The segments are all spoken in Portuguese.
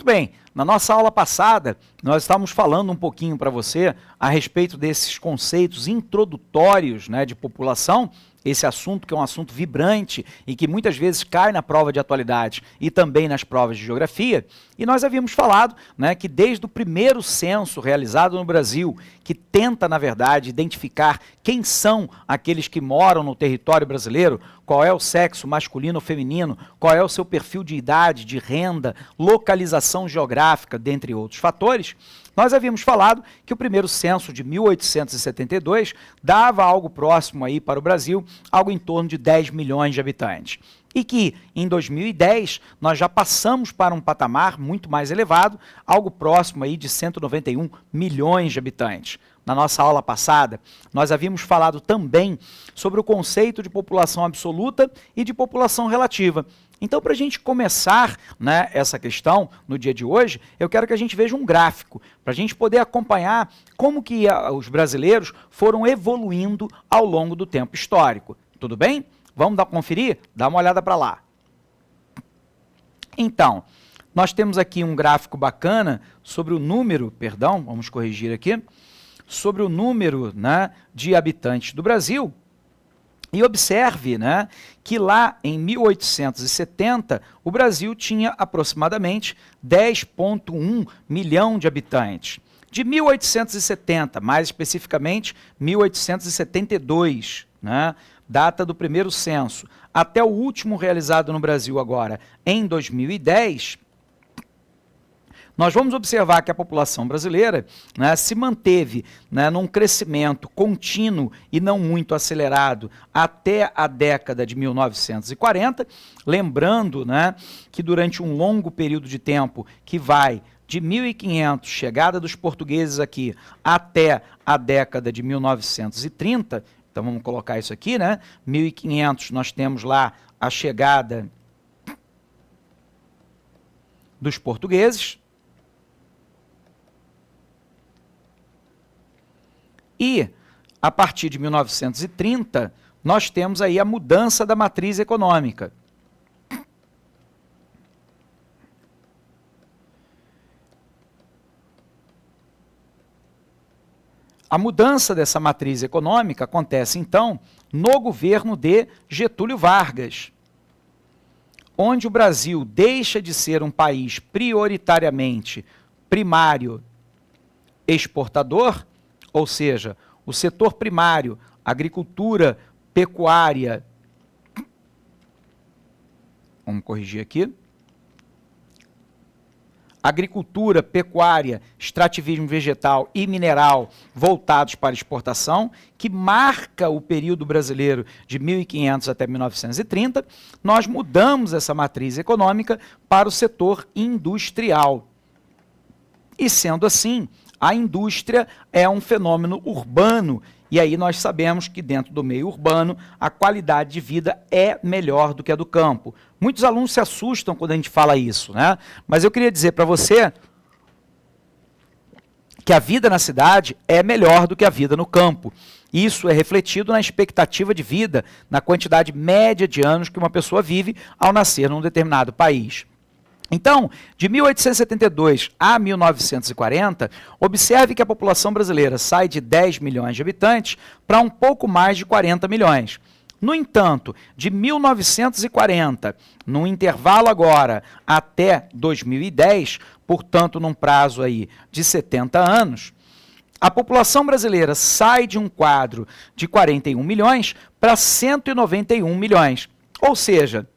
Muito bem, na nossa aula passada, nós estávamos falando um pouquinho para você a respeito desses conceitos introdutórios, né, de população, esse assunto que é um assunto vibrante e que muitas vezes cai na prova de atualidade e também nas provas de geografia. E nós havíamos falado, né, que desde o primeiro censo realizado no Brasil, que tenta, na verdade, identificar quem são aqueles que moram no território brasileiro, qual é o sexo masculino ou feminino, qual é o seu perfil de idade, de renda, localização geográfica, dentre outros fatores, nós havíamos falado que o primeiro censo de 1872 dava algo próximo aí para o Brasil, algo em torno de 10 milhões de habitantes. E que, em 2010, nós já passamos para um patamar muito mais elevado, algo próximo aí de 191 milhões de habitantes. Na nossa aula passada, nós havíamos falado também sobre o conceito de população absoluta e de população relativa. Então, para a gente começar, né, essa questão no dia de hoje, eu quero que a gente veja um gráfico, para a gente poder acompanhar como que os brasileiros foram evoluindo ao longo do tempo histórico. Tudo bem? Vamos conferir? Dá uma olhada para lá. Então, nós temos aqui um gráfico bacana sobre o número, vamos corrigir aqui, sobre o número, né, de habitantes do Brasil. E observe, né, que lá em 1870 o Brasil tinha aproximadamente 10,1 milhão de habitantes. De 1870, mais especificamente 1872, né, data do primeiro censo, até o último realizado no Brasil agora, em 2010, nós vamos observar que a população brasileira, né, se manteve, né, num crescimento contínuo e não muito acelerado até a década de 1940, lembrando, né, que durante um longo período de tempo que vai de 1500, chegada dos portugueses aqui, até a década de 1930, então vamos colocar isso aqui, né, 1500 nós temos lá a chegada dos portugueses, e, a partir de 1930, nós temos aí a mudança da matriz econômica. A mudança dessa matriz econômica acontece, então, no governo de Getúlio Vargas, onde o Brasil deixa de ser um país prioritariamente primário exportador, ou seja, o setor primário, agricultura, pecuária, vamos corrigir aqui, agricultura, pecuária, extrativismo vegetal e mineral voltados para exportação, que marca o período brasileiro de 1500 até 1930, nós mudamos essa matriz econômica para o setor industrial. E sendo assim, a indústria é um fenômeno urbano, e aí nós sabemos que dentro do meio urbano a qualidade de vida é melhor do que a do campo. Muitos alunos se assustam quando a gente fala isso, né? Mas eu queria dizer para você que a vida na cidade é melhor do que a vida no campo. Isso é refletido na expectativa de vida, na quantidade média de anos que uma pessoa vive ao nascer num determinado país. Então, de 1872 a 1940, observe que a população brasileira sai de 10 milhões de habitantes para um pouco mais de 40 milhões. No entanto, de 1940, no intervalo agora até 2010, portanto, num prazo aí de 70 anos, a população brasileira sai de um quadro de 41 milhões para 191 milhões. Ou seja,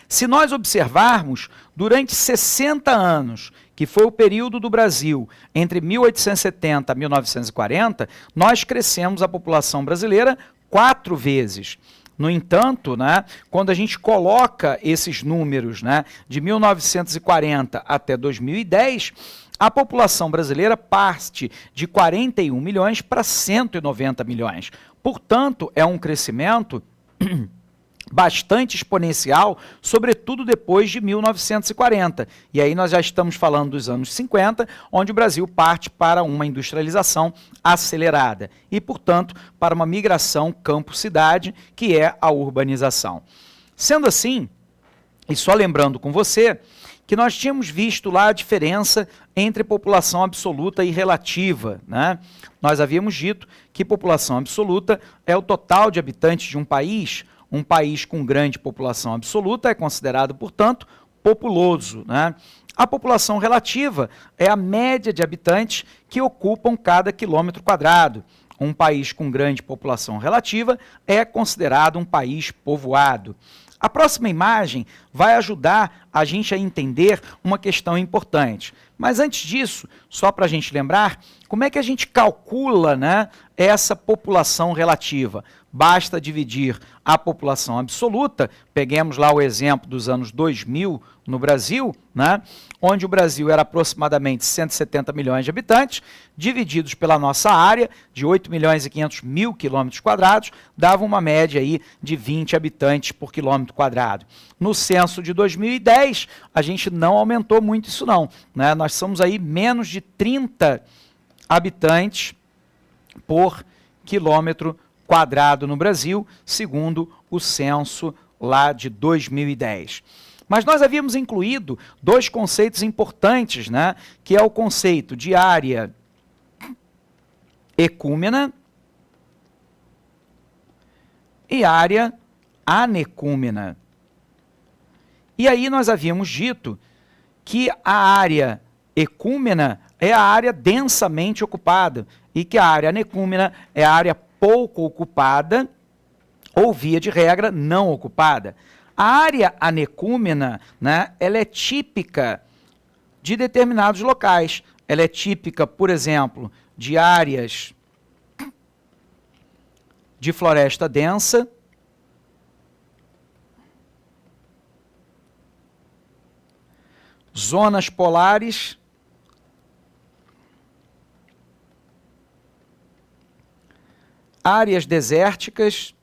se nós observarmos, durante 60 anos, que foi o período do Brasil entre 1870 e 1940, nós crescemos a população brasileira 4 vezes. No entanto, né, quando a gente coloca esses números, né, de 1940 até 2010, a população brasileira parte de 41 milhões para 190 milhões. Portanto, é um crescimento bastante exponencial, sobretudo depois de 1940. E aí nós já estamos falando dos anos 50, onde o Brasil parte para uma industrialização acelerada e, portanto, para uma migração campo-cidade, que é a urbanização. Sendo assim, e só lembrando com você, que nós tínhamos visto lá a diferença entre população absoluta e relativa, né? Nós havíamos dito que população absoluta é o total de habitantes de um país com grande população absoluta é considerado, portanto, populoso, né? A população relativa é a média de habitantes que ocupam cada quilômetro quadrado. Um país com grande população relativa é considerado um país povoado. A próxima imagem vai ajudar a gente a entender uma questão importante. Mas antes disso, só para a gente lembrar, como é que a gente calcula, né, essa população relativa? Basta dividir a população absoluta, peguemos lá o exemplo dos anos 2000 no Brasil, né, onde o Brasil era aproximadamente 170 milhões de habitantes, divididos pela nossa área de 8 milhões e 500 mil quilômetros quadrados, dava uma média aí de 20 habitantes por quilômetro quadrado. No censo de 2010, a gente não aumentou muito isso não, né? Nós somos aí menos de 30 habitantes por quilômetro quadrado no Brasil, segundo o censo lá de 2010. Mas nós havíamos incluído dois conceitos importantes, né? Que é o conceito de área ecúmena e área anecúmena. E aí nós havíamos dito que a área ecúmena é a área densamente ocupada e que a área anecúmena é a área pouco ocupada ou, via de regra, não ocupada. A área anecúmena, né, ela é típica de determinados locais. Ela é típica, por exemplo, de áreas de floresta densa, zonas polares, áreas desérticas,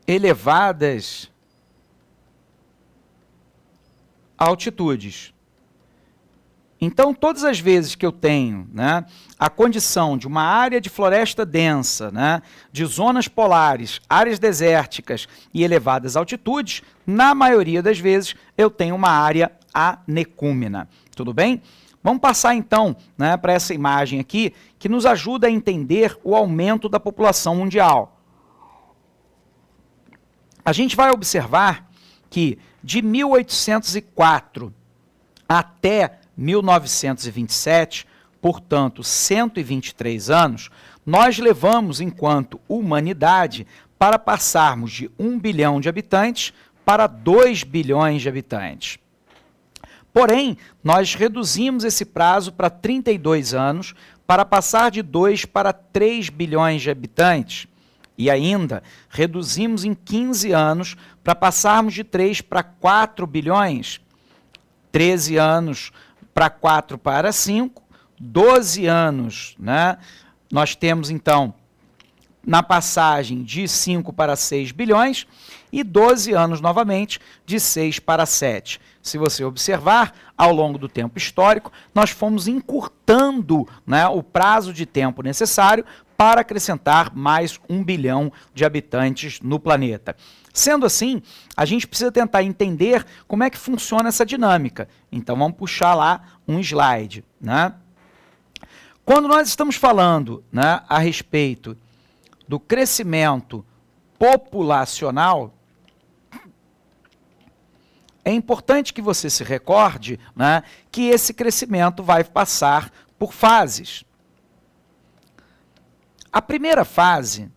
elevadas altitudes. Então, todas as vezes que eu tenho, né, a condição de uma área de floresta densa, né, de zonas polares, áreas desérticas e elevadas altitudes, na maioria das vezes eu tenho uma área anecúmena. Tudo bem? Vamos passar então, né, para essa imagem aqui, que nos ajuda a entender o aumento da população mundial. A gente vai observar que de 1804 até 1927, portanto 123 anos, nós levamos enquanto humanidade para passarmos de 1 bilhão de habitantes para 2 bilhões de habitantes. Porém, nós reduzimos esse prazo para 32 anos para passar de 2 para 3 bilhões de habitantes. E ainda reduzimos em 15 anos para passarmos de 3 para 4 bilhões. 13 anos para 4 para 5, 12 anos, né? Nós temos então na passagem de 5 para 6 bilhões e 12 anos novamente de 6 para 7. Se você observar, ao longo do tempo histórico, nós fomos encurtando, né, o prazo de tempo necessário para acrescentar mais 1 bilhão de habitantes no planeta. Sendo assim, a gente precisa tentar entender como é que funciona essa dinâmica. Então, vamos puxar lá um slide, né? Quando nós estamos falando, né, a respeito do crescimento populacional, é importante que você se recorde, né, que esse crescimento vai passar por fases. A primeira fase,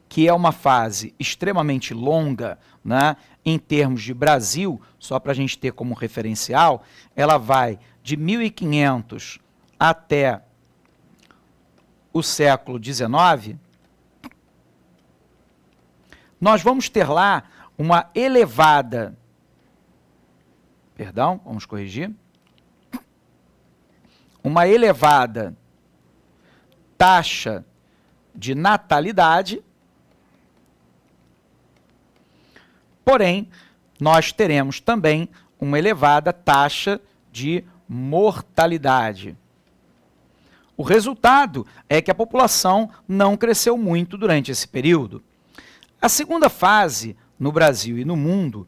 que é uma fase extremamente longa, né, em termos de Brasil, só para a gente ter como referencial, ela vai de 1500 até o século XIX, nós vamos ter lá uma elevada, vamos corrigir, uma elevada taxa de natalidade, porém, nós teremos também uma elevada taxa de mortalidade. O resultado é que a população não cresceu muito durante esse período. A segunda fase, no Brasil e no mundo,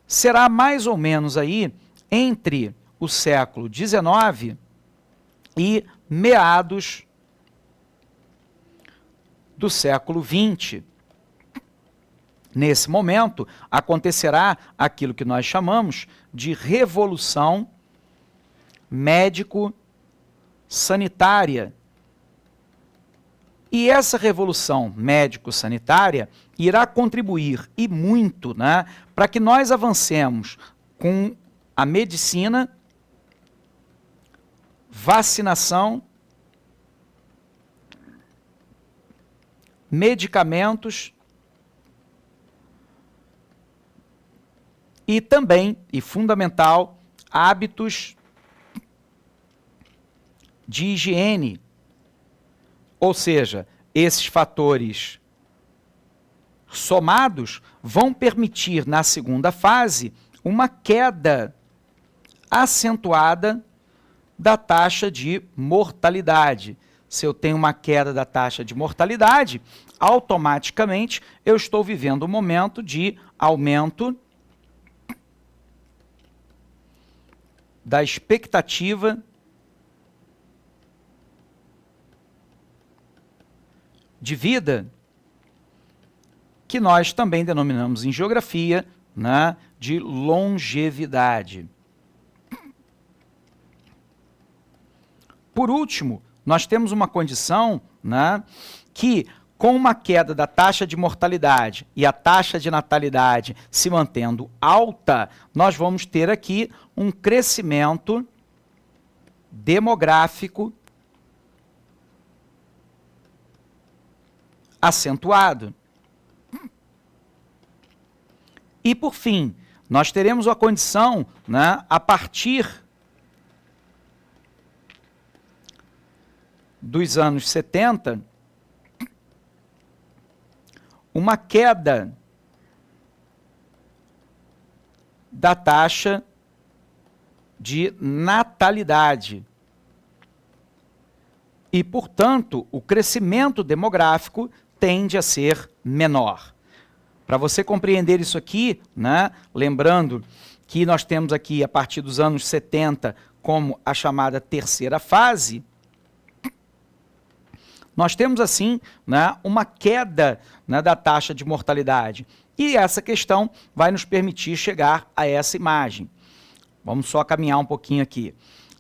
será mais ou menos aí entre o século XIX e meados do século XX. Nesse momento, acontecerá aquilo que nós chamamos de revolução médico-sanitária. E essa revolução médico-sanitária irá contribuir, e muito, né, para que nós avancemos com a medicina, vacinação, medicamentos e também, e fundamental, hábitos de higiene. Ou seja, esses fatores somados vão permitir, na segunda fase, uma queda acentuada da taxa de mortalidade. Se eu tenho uma queda da taxa de mortalidade, automaticamente eu estou vivendo um momento de aumento da expectativa de vida, que nós também denominamos em geografia, né, de longevidade. Por último, nós temos uma condição, né, que com uma queda da taxa de mortalidade e a taxa de natalidade se mantendo alta, nós vamos ter aqui um crescimento demográfico acentuado. E, por fim, nós teremos a condição, né, a partir dos anos 70, uma queda da taxa de natalidade. E, portanto, o crescimento demográfico tende a ser menor. Para você compreender isso aqui, né, lembrando que nós temos aqui, a partir dos anos 70, como a chamada terceira fase, nós temos, assim, né, uma queda, né, da taxa de mortalidade. E essa questão vai nos permitir chegar a essa imagem. Vamos só caminhar um pouquinho aqui.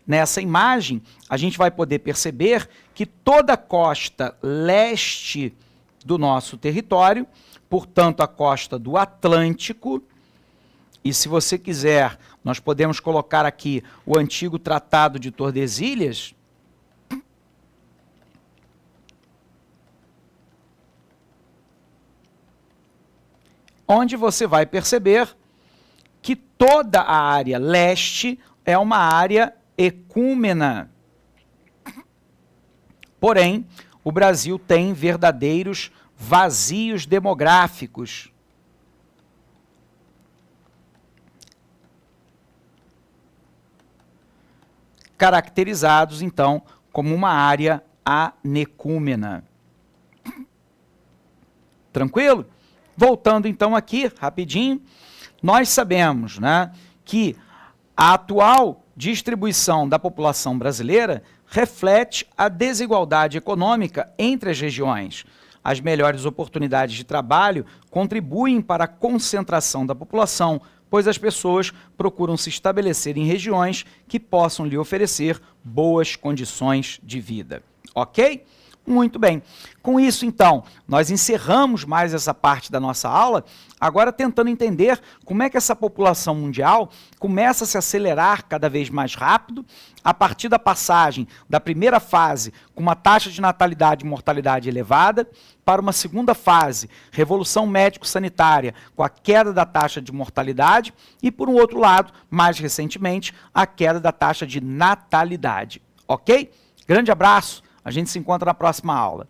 Nessa imagem, a gente vai poder perceber que toda a costa leste do nosso território, portanto, a costa do Atlântico, e se você quiser, nós podemos colocar aqui o antigo Tratado de Tordesilhas, onde você vai perceber que toda a área leste é uma área ecúmena. Porém, o Brasil tem verdadeiros vazios demográficos. Caracterizados, então, como uma área anecúmena. Tranquilo? Voltando, então, aqui, rapidinho, nós sabemos, né, que a atual distribuição da população brasileira reflete a desigualdade econômica entre as regiões. As melhores oportunidades de trabalho contribuem para a concentração da população, pois as pessoas procuram se estabelecer em regiões que possam lhe oferecer boas condições de vida. Ok? Muito bem. Com isso, então, nós encerramos mais essa parte da nossa aula, agora tentando entender como é que essa população mundial começa a se acelerar cada vez mais rápido, a partir da passagem da primeira fase, com uma taxa de natalidade e mortalidade elevada, para uma segunda fase, revolução médico-sanitária, com a queda da taxa de mortalidade, e, por um outro lado, mais recentemente, a queda da taxa de natalidade. Ok? Grande abraço! A gente se encontra na próxima aula.